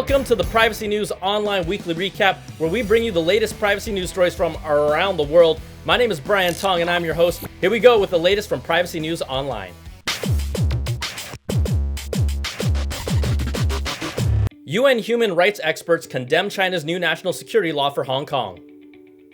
Welcome to the Privacy News Online Weekly Recap, where we bring you the latest privacy news stories from around the world. My name is Brian Tong, and I'm your host. Here we go with the latest from Privacy News Online. UN human rights experts condemn China's new national security law for Hong Kong.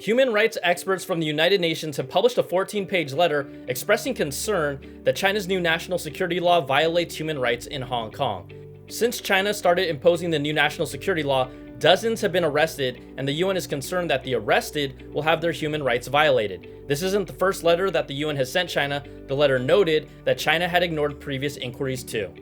Human rights experts from the United Nations have published a 14-page letter expressing concern that China's new national security law violates human rights in Hong Kong. Since China started imposing the new national security law, dozens have been arrested, and the UN is concerned that the arrested will have their human rights violated. This isn't the first letter that the UN has sent China. The letter noted that China had ignored previous inquiries too.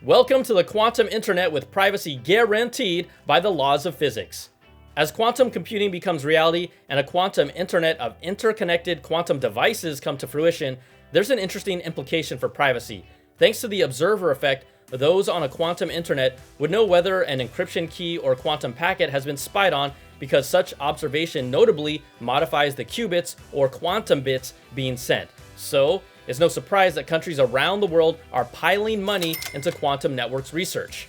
Welcome to the quantum internet with privacy guaranteed by the laws of physics. As quantum computing becomes reality and a quantum internet of interconnected quantum devices come to fruition, there's an interesting implication for privacy. Thanks to the observer effect, those on a quantum internet would know whether an encryption key or quantum packet has been spied on, because such observation notably modifies the qubits or quantum bits being sent. So, it's no surprise that countries around the world are piling money into quantum networks research.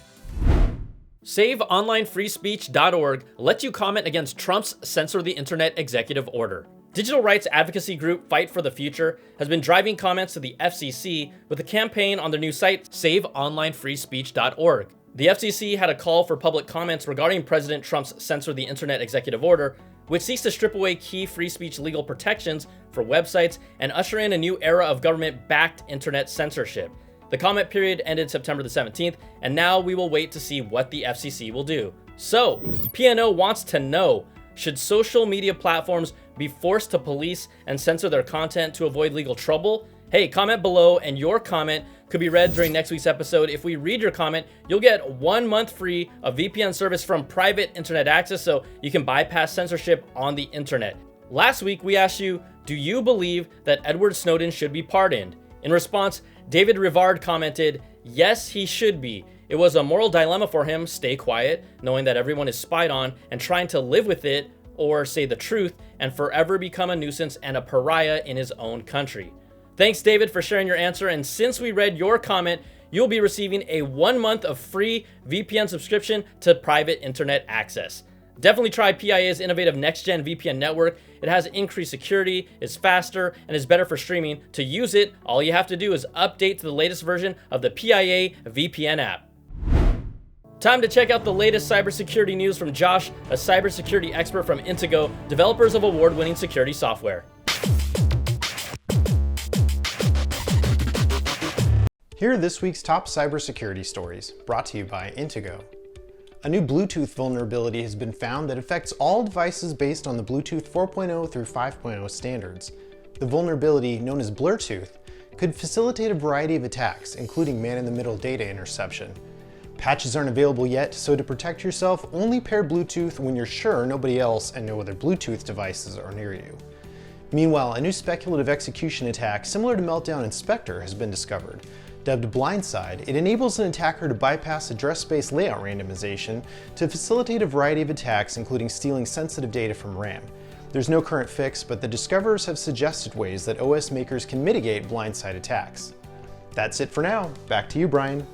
SaveOnlineFreeSpeech.org lets you comment against Trump's Censor the Internet executive order. Digital rights advocacy group Fight for the Future has been driving comments to the FCC with a campaign on their new site, SaveOnlineFreeSpeech.org. The FCC had a call for public comments regarding President Trump's Censor the Internet executive order, which seeks to strip away key free speech legal protections for websites and usher in a new era of government-backed internet censorship. The comment period ended September the 17th, and now we will wait to see what the FCC will do. So, PNO wants to know, should social media platforms be forced to police and censor their content to avoid legal trouble? Hey, comment below and your comment could be read during next week's episode. If we read your comment, you'll get 1 month free of VPN service from private internet access so you can bypass censorship on the internet. Last week, we asked you, do you believe that Edward Snowden should be pardoned? In response, David Rivard commented, yes, he should be. It was a moral dilemma for him, stay quiet, knowing that everyone is spied on, and trying to live with it, or say the truth, and forever become a nuisance and a pariah in his own country. Thanks, David, for sharing your answer, and since we read your comment, you'll be receiving a 1 month of free VPN subscription to private internet access. Definitely try PIA's innovative next-gen VPN network. It has increased security, is faster, and is better for streaming. To use it, all you have to do is update to the latest version of the PIA VPN app. Time to check out the latest cybersecurity news from Josh, a cybersecurity expert from Intego, developers of award-winning security software. Here are this week's top cybersecurity stories, brought to you by Intego. A new Bluetooth vulnerability has been found that affects all devices based on the Bluetooth 4.0 through 5.0 standards. The vulnerability, known as Blurtooth, could facilitate a variety of attacks, including man-in-the-middle data interception. Patches aren't available yet, so to protect yourself, only pair Bluetooth when you're sure nobody else and no other Bluetooth devices are near you. Meanwhile, a new speculative execution attack similar to Meltdown and Spectre has been discovered. Dubbed Blindside, it enables an attacker to bypass address space layout randomization to facilitate a variety of attacks, including stealing sensitive data from RAM. There's no current fix, but the discoverers have suggested ways that OS makers can mitigate blindside attacks. That's it for now. Back to you, Brian.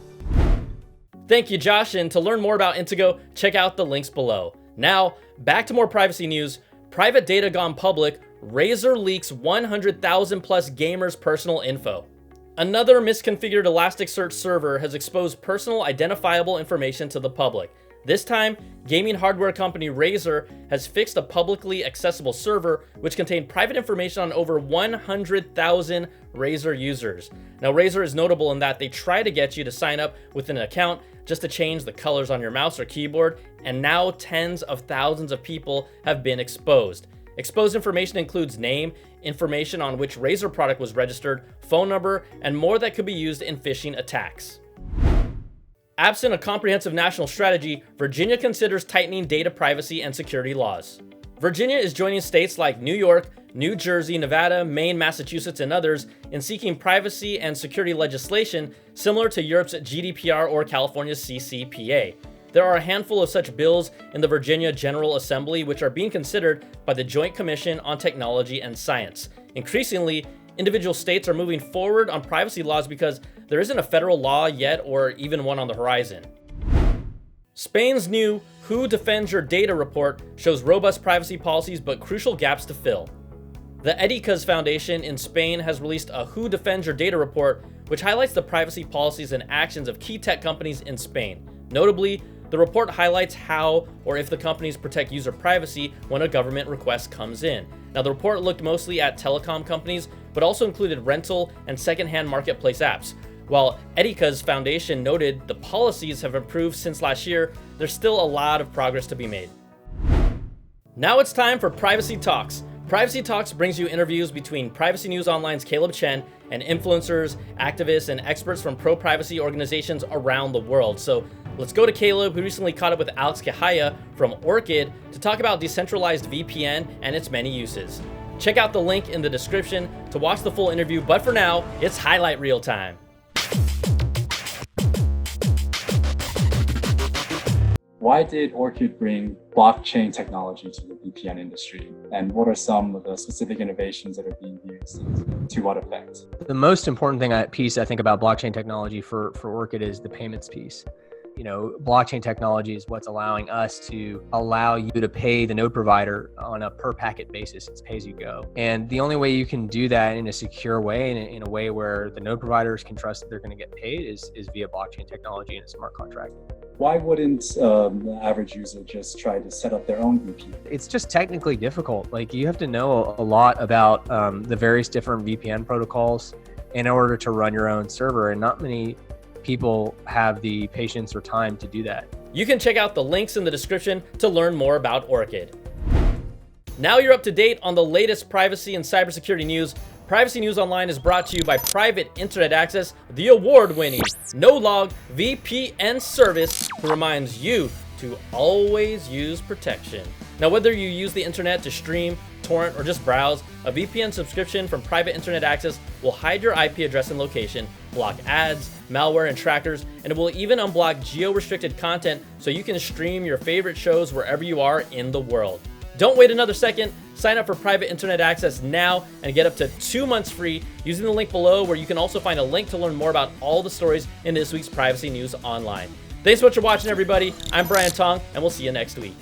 Thank you, Josh, and to learn more about Intego, check out the links below. Now, back to more privacy news. Private data gone public, Razer leaks 100,000 plus gamers' personal info. Another misconfigured Elasticsearch server has exposed personal identifiable information to the public. This time, gaming hardware company Razer has fixed a publicly accessible server which contained private information on over 100,000 Razer users. Now, Razer is notable in that they try to get you to sign up with an account just to change the colors on your mouse or keyboard, and now tens of thousands of people have been exposed. Exposed information includes name, information on which Razer product was registered, phone number, and more that could be used in phishing attacks. Absent a comprehensive national strategy, Virginia considers tightening data privacy and security laws. Virginia is joining states like New York, New Jersey, Nevada, Maine, Massachusetts, and others in seeking privacy and security legislation similar to Europe's GDPR or California's CCPA. There are a handful of such bills in the Virginia General Assembly which are being considered by the Joint Commission on Technology and Science. Increasingly, individual states are moving forward on privacy laws because there isn't a federal law yet or even one on the horizon. Spain's new Who Defends Your Data report shows robust privacy policies but crucial gaps to fill. The Edicas Foundation in Spain has released a Who Defends Your Data report, which highlights the privacy policies and actions of key tech companies in Spain. Notably, the report highlights how or if the companies protect user privacy when a government request comes in. Now, the report looked mostly at telecom companies, but also included rental and secondhand marketplace apps. While Edicas Foundation noted the policies have improved since last year, there's still a lot of progress to be made. Now it's time for Privacy Talks. Privacy Talks brings you interviews between Privacy News Online's Caleb Chen and influencers, activists, and experts from pro-privacy organizations around the world. So let's go to Caleb, who recently caught up with Alex Kehaya from Orchid to talk about decentralized VPN and its many uses. Check out the link in the description to watch the full interview, but for now, it's highlight reel time. Why did Orchid bring blockchain technology to the VPN industry? And what are some of the specific innovations that are being used to what effect? The most important piece I think about blockchain technology for Orchid is the payments piece. You know, blockchain technology is what's allowing us to allow you to pay the node provider on a per packet basis. It's pay as you go. And the only way you can do that in a secure way, and in a way where the node providers can trust that they're going to get paid is via blockchain technology and a smart contract. Why wouldn't the average user just try to set up their own VPN? It's just technically difficult. Like, you have to know a lot about the various different VPN protocols in order to run your own server, and not many people have the patience or time to do that. You can check out the links in the description to learn more about Orchid. Now you're up to date on the latest privacy and cybersecurity news. Privacy News Online is brought to you by Private Internet Access, the award-winning no-log VPN service that reminds you to always use protection. Now, whether you use the internet to stream, torrent, or just browse, a VPN subscription from Private Internet Access will hide your IP address and location, block ads, malware, and trackers, and it will even unblock geo-restricted content so you can stream your favorite shows wherever you are in the world. Don't wait another second. Sign up for Private Internet Access now and get up to 2 months free using the link below, where you can also find a link to learn more about all the stories in this week's Privacy News Online. Thanks so much for watching, everybody. I'm Brian Tong, and we'll see you next week.